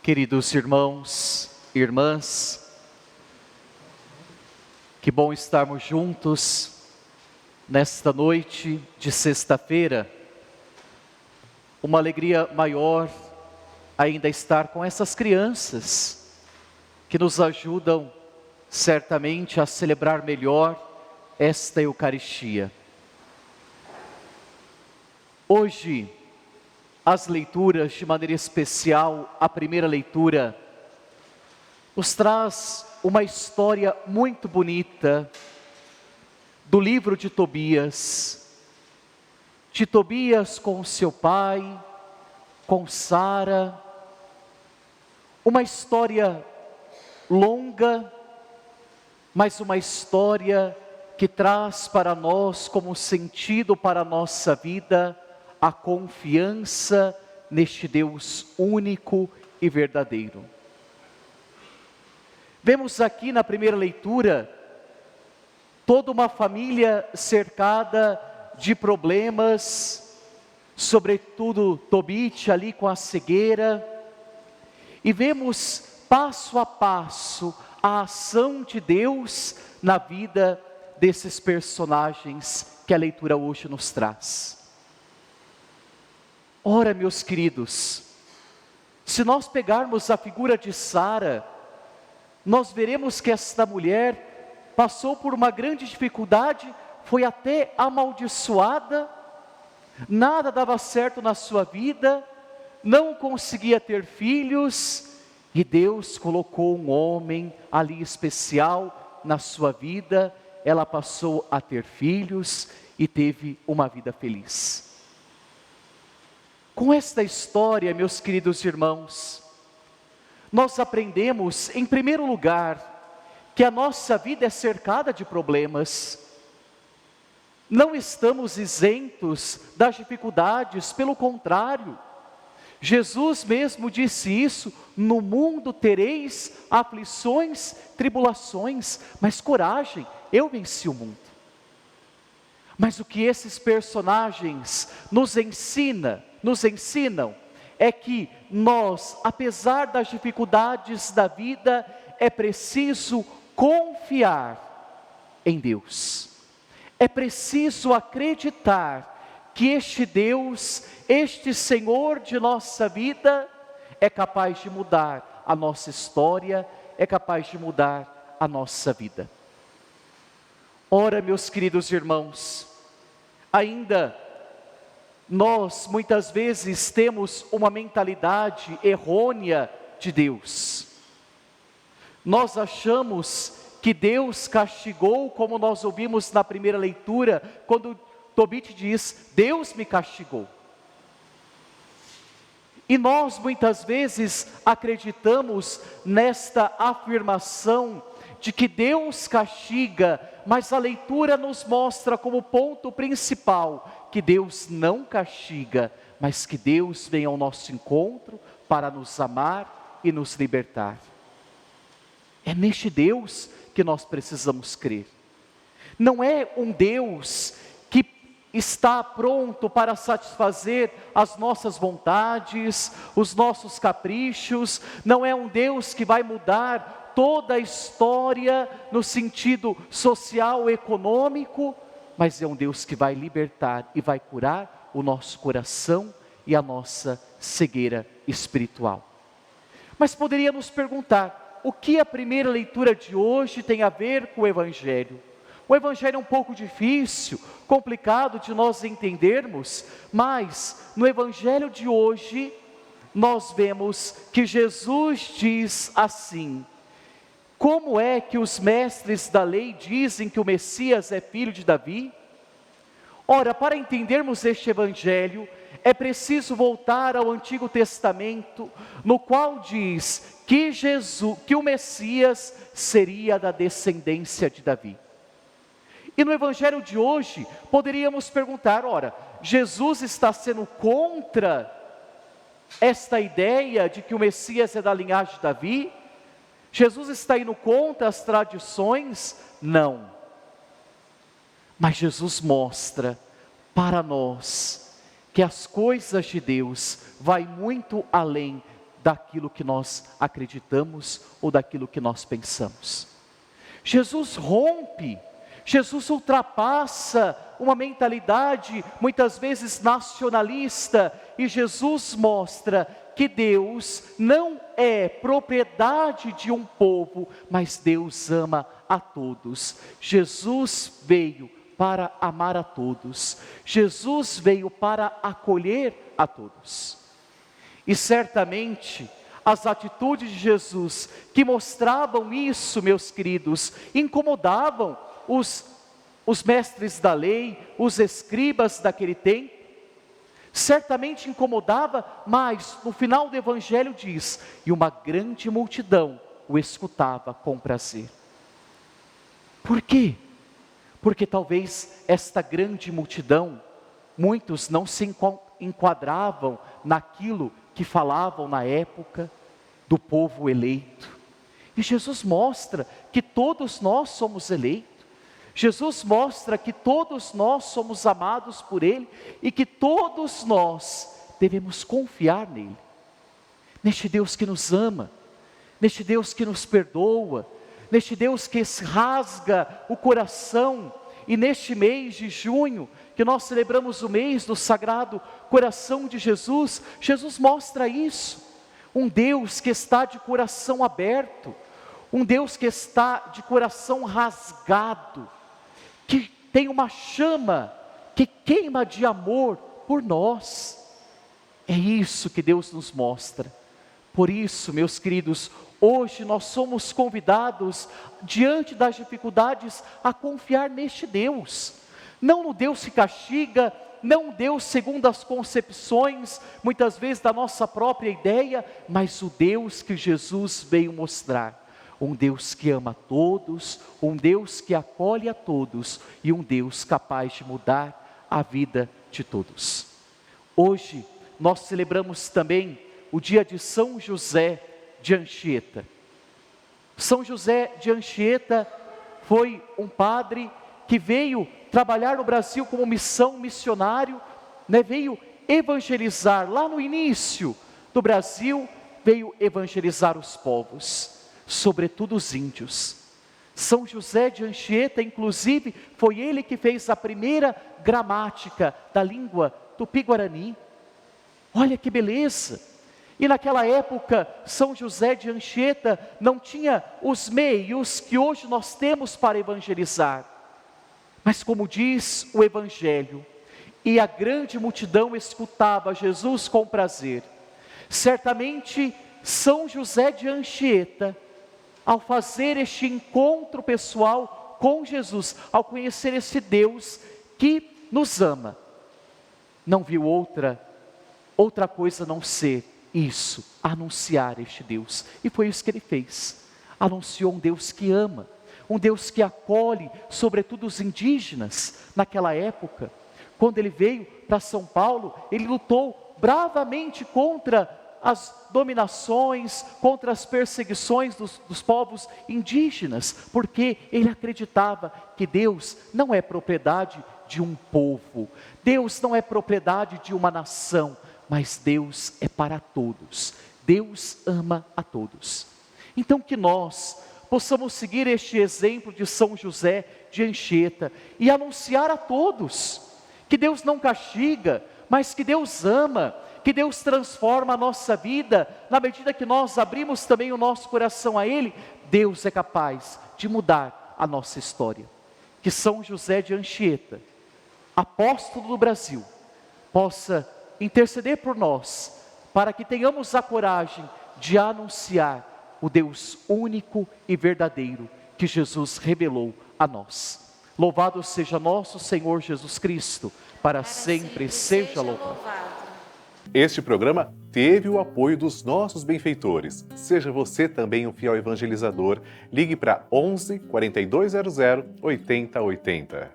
Queridos irmãos e irmãs, que bom estarmos juntos nesta noite de sexta-feira. Uma alegria maior ainda estar com essas crianças que nos ajudam certamente a celebrar melhor esta Eucaristia. Hoje, as leituras, de maneira especial, a primeira leitura, nos traz uma história muito bonita do livro de Tobias com seu pai, com Sara, uma história longa, mas uma história que traz para nós como sentido para a nossa vida a confiança neste Deus único e verdadeiro. Vemos aqui na primeira leitura toda uma família cercada de problemas, sobretudo Tobit ali com a cegueira, e vemos passo a passo a ação de Deus na vida desses personagens que a leitura hoje nos traz. Ora, meus queridos, se nós pegarmos a figura de Sara, nós veremos que esta mulher passou por uma grande dificuldade, foi até amaldiçoada, nada dava certo na sua vida, não conseguia ter filhos, e Deus colocou um homem ali especial na sua vida, ela passou a ter filhos e teve uma vida feliz. Com esta história, meus queridos irmãos, nós aprendemos, em primeiro lugar, que a nossa vida é cercada de problemas. Não estamos isentos das dificuldades, pelo contrário. Jesus mesmo disse isso: no mundo tereis aflições, tribulações, mas coragem, eu venci o mundo. Mas o que esses personagens nos ensinam é que nós, apesar das dificuldades da vida, é preciso confiar em Deus. É preciso acreditar que este Deus, este Senhor de nossa vida, é capaz de mudar a nossa história, é capaz de mudar a nossa vida. Ora, meus queridos irmãos, ainda nós muitas vezes temos uma mentalidade errônea de Deus. Nós achamos que Deus castigou, como nós ouvimos na primeira leitura, quando Tobit diz: Deus me castigou. E nós muitas vezes acreditamos nesta afirmação de que Deus castiga, mas a leitura nos mostra como ponto principal que Deus não castiga, mas que Deus vem ao nosso encontro para nos amar e nos libertar. É neste Deus que nós precisamos crer. Não é um Deus que está pronto para satisfazer as nossas vontades, os nossos caprichos, não é um Deus que vai mudar toda a história no sentido social, econômico, mas é um Deus que vai libertar e vai curar o nosso coração e a nossa cegueira espiritual. Mas poderia nos perguntar, o que a primeira leitura de hoje tem a ver com o Evangelho? O Evangelho é um pouco difícil, complicado de nós entendermos, mas no Evangelho de hoje, nós vemos que Jesus diz assim: como é que os mestres da lei dizem que o Messias é filho de Davi? Ora, para entendermos este Evangelho, é preciso voltar ao Antigo Testamento, no qual diz que o Messias seria da descendência de Davi. E no Evangelho de hoje, poderíamos perguntar, ora, Jesus está sendo contra esta ideia de que o Messias é da linhagem de Davi? Jesus está indo contra as tradições? Não. Mas Jesus mostra para nós que as coisas de Deus vai muito além daquilo que nós acreditamos ou daquilo que nós pensamos. Jesus rompe, Jesus ultrapassa uma mentalidade muitas vezes nacionalista, e Jesus mostra que Deus não é propriedade de um povo, mas Deus ama a todos. Jesus veio para amar a todos, Jesus veio para acolher a todos. E certamente as atitudes de Jesus que mostravam isso, meus queridos, incomodavam os mestres da lei, os escribas daquele tempo. Certamente incomodava, mas no final do Evangelho diz: e uma grande multidão o escutava com prazer. Por quê? Porque talvez esta grande multidão, muitos não se enquadravam naquilo que falavam na época do povo eleito. E Jesus mostra que todos nós somos eleitos. Jesus mostra que todos nós somos amados por Ele e que todos nós devemos confiar nele. Neste Deus que nos ama, neste Deus que nos perdoa, neste Deus que rasga o coração. E neste mês de junho, que nós celebramos o mês do Sagrado Coração de Jesus, Jesus mostra isso. Um Deus que está de coração aberto, um Deus que está de coração rasgado, que tem uma chama que queima de amor por nós. É isso que Deus nos mostra. Por isso, meus queridos, hoje nós somos convidados, diante das dificuldades, a confiar neste Deus. Não no Deus que castiga, não Deus segundo as concepções, muitas vezes da nossa própria ideia, mas o Deus que Jesus veio mostrar. Um Deus que ama a todos, um Deus que acolhe a todos e um Deus capaz de mudar a vida de todos. Hoje nós celebramos também o dia de São José de Anchieta. São José de Anchieta foi um padre que veio trabalhar no Brasil como missão missionário, veio evangelizar lá no início do Brasil, veio evangelizar os povos, sobretudo os índios. São José de Anchieta, inclusive, foi ele que fez a primeira gramática da língua tupi-guarani. Olha que beleza! E naquela época, São José de Anchieta não tinha os meios que hoje nós temos para evangelizar. Mas como diz o Evangelho, e a grande multidão escutava Jesus com prazer. Certamente, São José de Anchieta, ao fazer este encontro pessoal com Jesus, ao conhecer esse Deus que nos ama, não viu outra coisa a não ser isso, anunciar este Deus. E foi isso que ele fez. Anunciou um Deus que ama, um Deus que acolhe, sobretudo os indígenas naquela época. Quando ele veio para São Paulo, ele lutou bravamente contra as dominações, contra as perseguições dos povos indígenas, porque ele acreditava que Deus não é propriedade de um povo, Deus não é propriedade de uma nação, mas Deus é para todos, Deus ama a todos. Então que nós possamos seguir este exemplo de São José de Anchieta e anunciar a todos que Deus não castiga, mas que Deus ama, que Deus transforma a nossa vida, na medida que nós abrimos também o nosso coração a Ele. Deus é capaz de mudar a nossa história. Que São José de Anchieta, apóstolo do Brasil, possa interceder por nós, para que tenhamos a coragem de anunciar o Deus único e verdadeiro que Jesus revelou a nós. Louvado seja nosso Senhor Jesus Cristo, para sempre seja louvado. Este programa teve o apoio dos nossos benfeitores. Seja você também um fiel evangelizador. Ligue para 11 4200 8080.